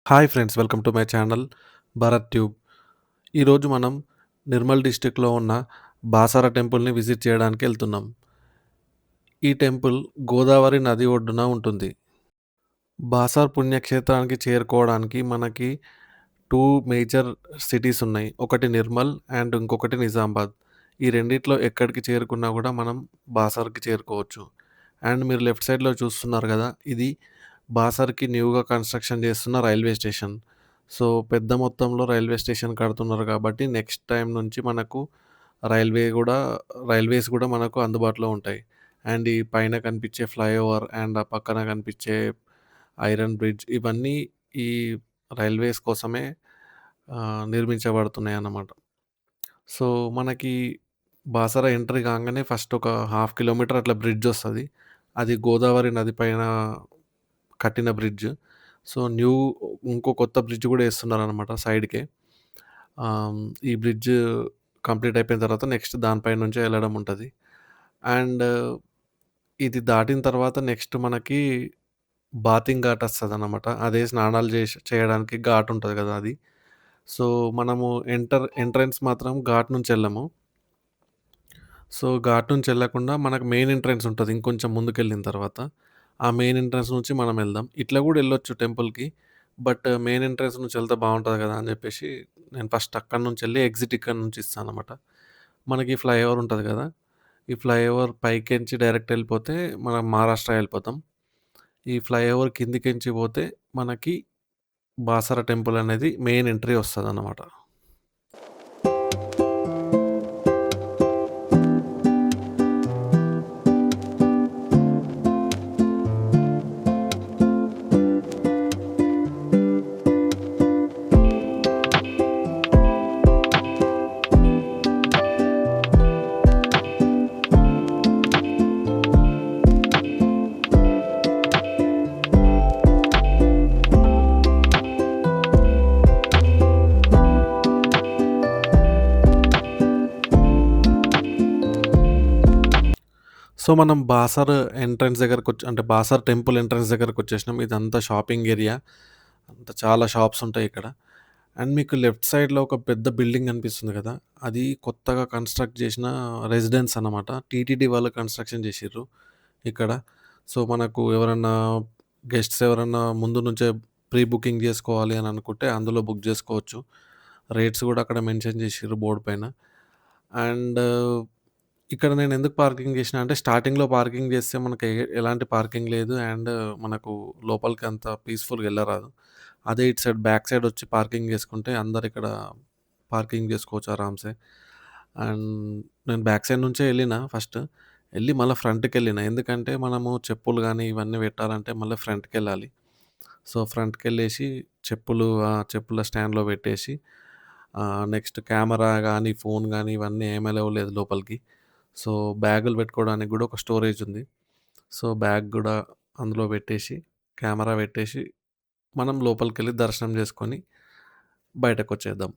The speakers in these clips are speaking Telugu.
Hi friends, welcome to my channel Bharat tube. ఈరోజు మనం నిర్మల్ డిస్ట్రిక్ట్‌లో ఉన్న బాసర టెంపుల్‌ని విజిట్ చేయడానికి వెళ్తున్నాం. ఈ టెంపుల్ గోదావరి నది ఒడ్డున ఉంటుంది. బాసర్ పుణ్యక్షేత్రానికి చేరుకోవడానికి మనకి 2 మేజర్ సిటీస్ ఉన్నాయి. ఒకటి నిర్మల్ అండ్ ఇంకొకటి నిజామాబాద్. ఈ రెండిట్లో ఎక్కడికి చేరుకున్నా కూడా మనం బాసర్‌కి చేరుకోవచ్చు. అండ్ మీరు లెఫ్ట్ సైడ్‌లో చూస్తున్నారు కదా! ఇది బాసర్‌కి న్యూగా కన్‌స్ట్రక్షన్ చేస్తున్న రైల్వే స్టేషన్. సో, పెద్ద మొత్తంలో రైల్వే స్టేషన్ కడుతున్నారు కాబట్టి నెక్స్ట్ టైమ్ నుంచి మనకు రైల్వేస్ గూడా మనకు అందుబాటులో ఉంటాయి. అండ్ ఈ పైన కనిపించే ఫ్లైఓవర్ అండ్ ఆ పక్కన కనిపించే ఐరన్ బ్రిడ్జ్ ఇవన్నీ ఈ రైల్వేస్ కోసమే నిర్మించబడుతున్నాయన్నమాట. సో, మనకి బాసర ఎంట్రీ కాంగానే ఫస్ట్ ఒక హాఫ్ కిలోమీటర్ అట్లా బ్రిడ్జొస్తది. అది గోదావరి నది పైన కట్టిన బ్రిడ్జ్. సో, ఇంకో కొత్త బ్రిడ్జ్ గూడా ఏస్తున్నారనమాట సైడ్‌కే. ఈ బ్రిడ్జ్ కంప్లీట్ అయిపోయిన తర్వాత నెక్స్ట్ దానిపై నుంచే ఎళ్ళడం ఉంటది. అండ్ ఇది దాటిన తర్వాత నెక్స్ట్ మనకి బాతింగ్ ఘాట్ ఒస్తదనమాట. అదే స్నానాలు చేయడానికి ఘాట్ ఉంటది గదా! అది. సో, మనము ఎంట్రన్స్ మాత్రం ఘాట్ నుంచెళ్ళము. సో, ఘాట్ నుంచెళ్ళకుండా మనకు మెయిన్ ఎంట్రన్స్ ఉంటది ఇంకొంచెం ముందుకెళ్ళిన తర్వాత. ఆ మెయిన్ ఎంట్రన్స్ నుంచి మనం ఎళ్దాం. ఇట్లా గూడా ఎళ్ళొచ్చు టెంపుల్‌కి. బట్ మెయిన్ ఎంట్రన్స్ నుంచి ఎళ్తే బావుంటది గదా! అని జెప్పేసి నేను ఫస్ట్ అక్కడి నుంచెళ్ళి ఎగ్జిట్ ఇక్కడి నుంచి ఇస్తాననమాట. మనకి ఫ్లైఓవర్ ఉంటది గదా! ఈ ఫ్లైఓవర్ పైకెంచి డైరెక్ట్ ఎళ్ళిపోతే మనం మహారాష్ట్ర ఎళ్ళిపోతాం. ఈ ఫ్లైఓవర్ కిందికెంచి పోతే మనకి బాసర టెంపుల్ అనేది మెయిన్ ఎంట్రీ వస్తదనమాట. సో, మనం బాసర్ ఎంట్రన్స్ అంటే బాసర్ టెంపుల్ ఎంట్రన్స్ దగ్గరకొచ్చేసినాం. ఇదంతా షాపింగ్ ఏరియా. చాలా షాప్స్ ఉంటాయిక్కడ. అండ్ మీకు లెఫ్ట్ సైడ్‌లో ఒక పెద్ద బిల్డింగ్ కనిపిస్తుంది గదా! అది కొత్తగా కన్‌స్ట్రక్ట్ చేసిన రెసిడెన్స్ అన్నమాట. టీటీడీ వాళ్ళు కన్‌స్ట్రక్షన్ చేషిర్రు ఇక్కడ. సో, మనకు గెస్ట్స్ ఎవరన్నా ముందు నుంచే ప్రీ బుకింగ్ జేసుకోవాలి అని అనుకుంటే అందులో బుక్ జేసుకోవచ్చు. రేట్స్ గూడా అక్కడ మెన్షన్ చేషిర్రు బోర్డ్ పైన. అండ్ ఇక్కడ నేనెందుకు పార్కింగ్ జేసినా అంటే స్టార్టింగ్‌లో పార్కింగ్ జేస్తే మనకి ఎలాంటి పార్కింగ్ లేదు. అండ్ మనకు లోపలికి అంత పీస్‌ఫుల్‌గా ఎళ్ళరాదు. అదే ఇటు సైడ్ బ్యాక్ సైడ్ వచ్చి పార్కింగ్ జేసుకుంటే అందరిక్కడ పార్కింగ్ జేసుకోవచ్చు ఆరామ్‌సే. అండ్ నేను బ్యాక్ సైడ్ నుంచే ఎళ్ళినా ఫస్ట్. ఎళ్ళి మళ్ళా ఫ్రంట్‌కెళ్ళినా. ఎందుకంటే మనము చెప్పులు గానీ ఇవన్నీ పెట్టాలంటే మళ్ళీ ఫ్రంట్‌కెళ్ళాలి. సో, ఫ్రంట్‌కెళ్ళేసి చెప్పుల స్టాండ్‌లో పెట్టేసి నెక్స్ట్ కెమెరా గానీ, ఫోన్ గానీ ఇవన్నీ ఏమి అలౌ లేదు లోపలికి. సో, బ్యాగులు పెట్టుకోవడానికి గూడా ఒక స్టోరేజ్ ఉంది. సో, బ్యాగ్ గూడా అందులో పెట్టేసి, కెమెరా పెట్టేసి, మనం లోపలికెళ్ళి దర్శనం చేసుకొని బయటకొచ్చేద్దాం.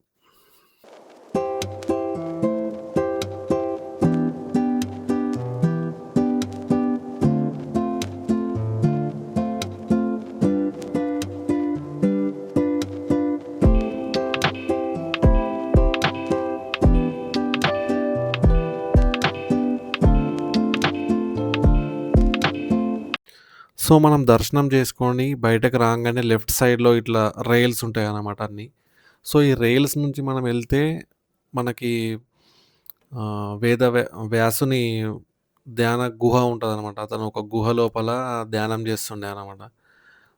సో, మనం దర్శనం చేసుకొని బయటకి రాంగానే లెఫ్ట్ సైడ్‌లో ఇట్లా రైల్స్ ఉంటాయన్నమాట అన్నీ. సో, ఈ రైల్స్ నుంచి మనం ఎళ్తే మనకి ఆహ్, వేద వ్య వ్యాసుని ధ్యాన గుహ ఉంటదనమాట. అతను ఒక గుహ లోపల ధ్యానం చేస్తుండే అనమాట.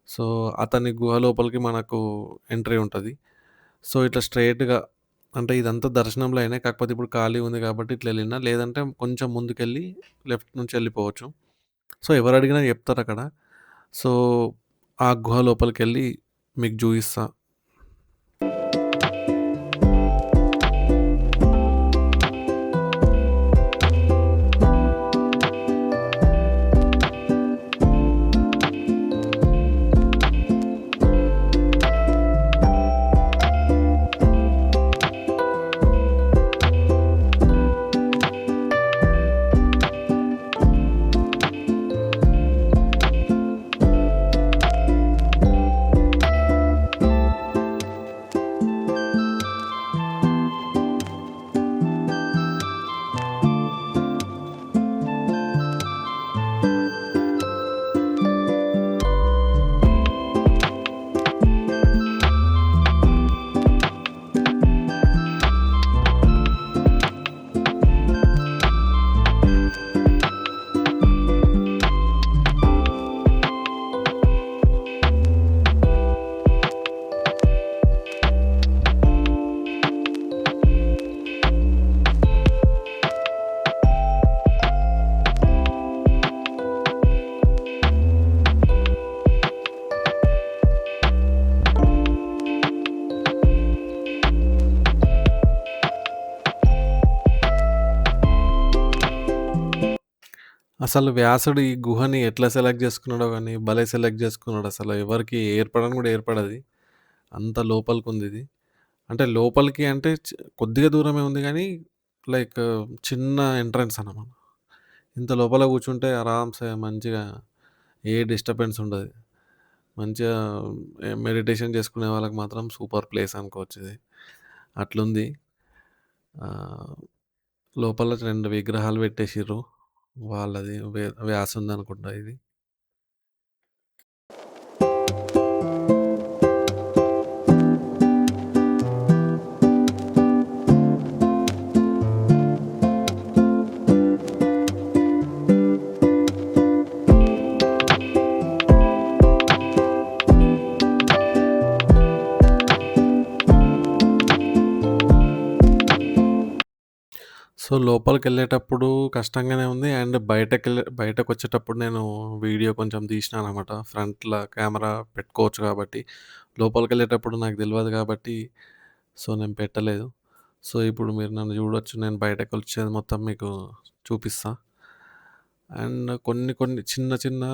సో, అతని గుహ లోపలికి మనకు ఎంట్రీ ఉంటది. సో, ఇట్లా స్ట్రెయిట్‌గా అంటే ఇదంతా దర్శనంలో అయినాయి. కాకపోతే ఇప్పుడు ఖాళీ ఉంది కాబట్టి ఇట్లా ఎళ్ళినా. లేదంటే కొంచెం ముందుకెళ్ళి లెఫ్ట్ నుంచి ఎళ్ళిపోవచ్చు. సో, ఎవరడిగినా చెప్తారక్కడ. సో, ఆ గుహ లోపలికెళ్ళి మీకు జూయిస్తా. అసలు వ్యాసుడు ఈ గుహని ఎట్లా సెలెక్ట్ జేసుకున్నాడో గాని భలే సెలెక్ట్ జేసుకున్నాడు. అసలు ఎవరికీ ఏర్పడను గూడా ఏర్పడది. అంత లోపలికుందిది. అంటే లోపలికి అంటే కొద్దిగా దూరమే ఉంది గానీ, లైక్ చిన్న ఎంట్రన్స్ అన్నమాట. ఇంత లోపల కూర్చుంటే ఆరామ్‌సే మంచిగా ఏ డిస్టర్బెన్స్ ఉండదు. మంచిగా మెడిటేషన్ చేసుకునే వాళ్ళకి మాత్రం సూపర్ ప్లేస్ అనుకోవచ్చిది. అట్లుంది. ఆహ్, లోపల 2 విగ్రహాలు పెట్టేసిర్రు. వాళ్ళది వ్యాసుందనుకుంటా ఇది. సో, లోపలికెళ్ళేటప్పుడు కష్టంగానే ఉంది. అండ్ బయటకొచ్చేటప్పుడు నేను వీడియో కొంచెం తీసినాననమాట. ఫ్రంట్‌ల కెమెరా పెట్టుకోవచ్చు కాబట్టి. లోపలికెళ్ళేటప్పుడు నాకు తెలవదు కాబట్టి, సో, నేను పెట్టలేదు. సో, ఇప్పుడు మీరు నన్ను చూడొచ్చు. నేను బయటకొచ్చేది మొత్తం మీకు చూపిస్తా. అండ్ కొన్ని కొన్ని చిన్న చిన్న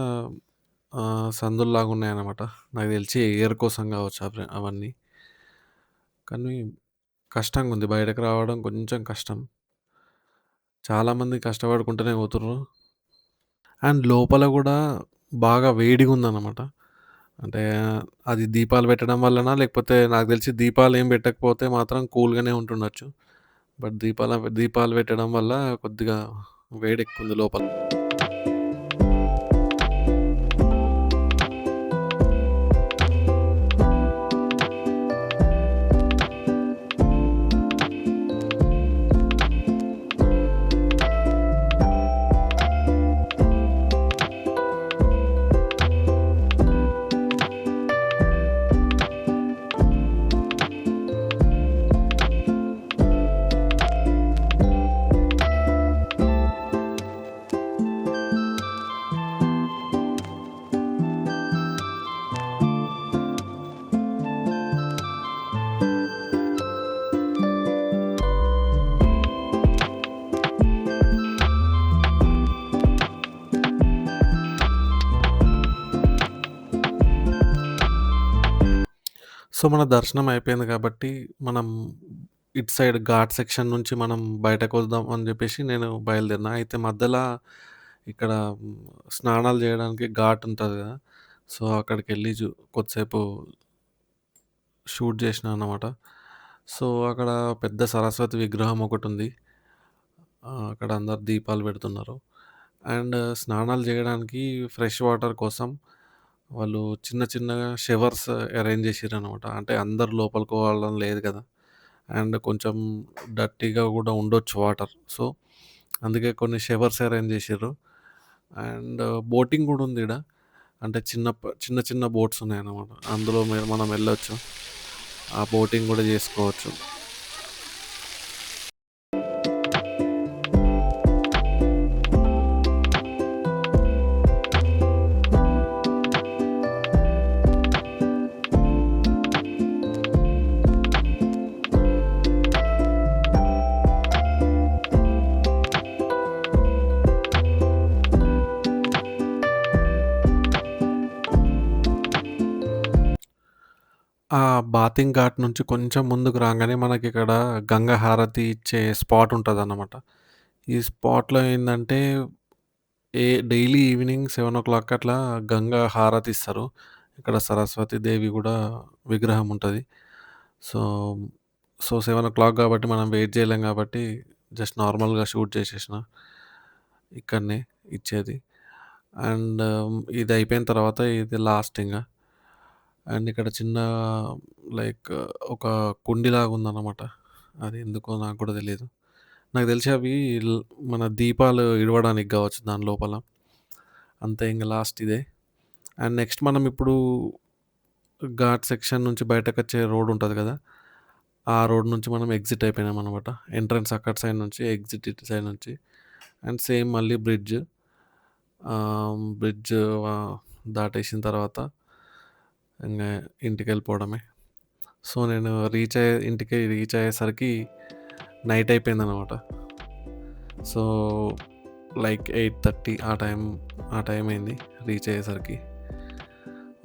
సందుల్లాగున్నాయనమాట. నాకు తెలిసి ఎయిర్ కోసం కావచ్చు అవన్నీ. కానీ కష్టంగుంది. బయటకి రావడం కొంచెం కష్టం. చాలామంది కష్టపడుకుంటూనే పోతుర్రు. అండ్ లోపల గూడా బాగా వేడిగుందనమాట. అంటే అది దీపాలు పెట్టడం వల్లనా? లేకపోతే నాకు తెలిసి దీపాలేం పెట్టకపోతే మాత్రం కూల్‌గానే ఉంటుండొచ్చు. బట్ దీపాలు పెట్టడం వల్ల కొద్దిగా వేడెక్కువుంది లోపల. సో, మన దర్శనం అయిపోయింది కాబట్టి, మనం ఇటు సైడ్ ఘాట్ సెక్షన్ నుంచి మనం బయటకొద్దాం అని జెప్పేసి నేను బయలుదేరినా. అయితే మధ్యల ఇక్కడ స్నానాలు జేయడానికి ఘాట్ ఉంటది గదా! సో, అక్కడికెళ్ళి కొద్దిసేపు షూట్ జేసినా అన్నమాట. సో, అక్కడ పెద్ద సరస్వతి విగ్రహం ఒకటుంది. అక్కడ అందరూ దీపాలు పెడుతున్నారు. అండ్ స్నానాలు జేయడానికి ఫ్రెష్ వాటర్ కోసం వాళ్ళు చిన్న చిన్నగా షవర్స్ అరేంజ్ జేసిర్రనమాట. అంటే అందరూ లోపలికి పోవాలని లేదు గదా! అండ్ కొంచెం డర్టీగా గూడా ఉండొచ్చు వాటర్. సో, అందుకే కొన్ని షవర్స్ అరేంజ్ జేసిర్రు. అండ్ బోటింగ్ గూడా ఉంది ఈడ. అంటే చిన్న చిన్న బోట్స్ ఉన్నాయన్నమాట. అందులో మనం వెళ్ళొచ్చు. ఆ బోటింగ్ గూడా జేసుకోవచ్చు. ఆ బాతింగ్ ఘాట్ నుంచి కొంచెం ముందుకు రాంగానే మనకిక్కడ గంగా హారతి ఇచ్చే స్పాట్ ఉంటదన్నమాట. ఈ స్పాట్‌లో ఏందంటే డైలీ ఈవినింగ్ 7:00 అట్లా గంగా హారతిస్తారు. ఇక్కడ సరస్వతి దేవి గూడా విగ్రహం ఉంటది. సో, సో 7:00 గాబట్టి మనం వెయిట్ జేయలేం గాబట్టి జస్ట్ నార్మల్‌గా షూట్ చేసేసిన. ఇక్కడనే ఇచ్చేది. అండ్ ఇది అయిపోయిన తర్వాత ఇది లాస్ట్ ఇంగ. అండ్ ఇక్కడ చిన్న లైక్ ఒక కుండిలాగుందనమాట. అది ఎందుకో నాకు గూడా తెలీదు. నాకు తెలిసి అవి ల్ మన దీపాలు ఇడవడానికి గావచ్చు దాని లోపల. అంతే ఇంగ లాస్ట్ ఇదే. అండ్ నెక్స్ట్ మనం ఇప్పుడు ఘాట్ సెక్షన్ నుంచి బయటకొచ్చే రోడ్ ఉంటది గదా! ఆ రోడ్ నుంచి మనం ఎగ్జిట్ అయిపోయినామనమాట. ఎంట్రన్స్ అక్కడి సైడ్ నుంచి, ఎగ్జిట్ ఇటు సైడ్ నుంచి. అండ్ సేమ్ మళ్ళీ బ్రిడ్జ్. బ్రిడ్జ్ దాటేసిన తర్వాత ఇంగ ఇంటికెళ్ళిపోవడమే. సో, నేను ఇంటికి రీచ్ అయ్యేసరికి నైట్ అయిపోయిందనమాట. సో, లైక్ 8:30 ఆ టైం అయింది రీచ్ అయ్యేసరికి.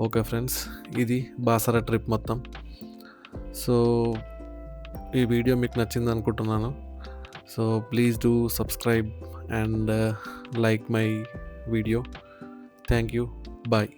ఓకే ఫ్రెండ్స్, ఇది బాసర ట్రిప్ మొత్తం. సో ఈ వీడియో మీకు నచ్చింది అనుకుంటున్నాను. So please do subscribe and like my video. Thank you. Bye.